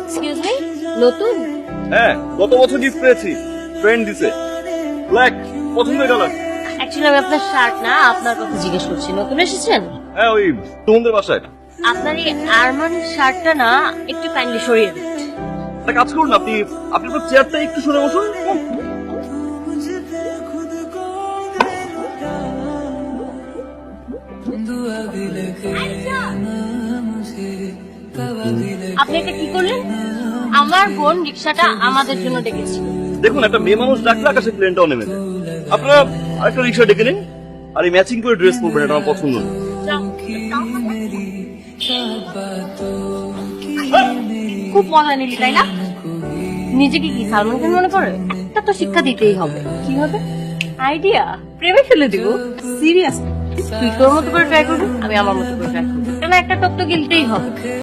Excuse me, নতুন? হ্যাঁ, গত বছর গিফট পেয়েছি, ফ্রেন্ড দিছে। ব্ল্যাক পছন্দ হয়ে গেল। অ্যাকচুয়ালি আমি আপনার শার্ট না, আপনার কথা জিজ্ঞেস করছি। নতুন এসেছেন? হ্যাঁ, ওই তোমাদের বাসায়। আপনার এই আরমানির শার্টটা না একটু কাইন্ডলি সরিয়ে দিন। একটা কাজ করুন, আপনি আপনি আপনার চেয়ারটা একটু সরে বসুন। আপনি এটা কি করলেন? আমার বোন রিক্সাটা আমাদের জন্য ডেকেছিল। দেখুন, একটা মেয়ে মানুষ ডাকলে আকাশে প্লেনটাও নেমে যায়। আপনারা আরেকটা রিক্সা ডেকে নিন, আর এই ম্যাচিং করে ড্রেস পরবেন, এটা আমার পছন্দ না। খুব মজা নিলি তাই না? নিজেকে কি সালমান খান মনে করে? একটা তো শিক্ষা দিতেই হবে। কি হবে? আইডিয়া প্রেমে ফেলে দিব। সিরিয়াস? তুই তোর মতো করে ট্রাই করবি, আমি আমার মতো করে ট্রাই করবো। কেন একটা টপ তো গিলতেই হবে।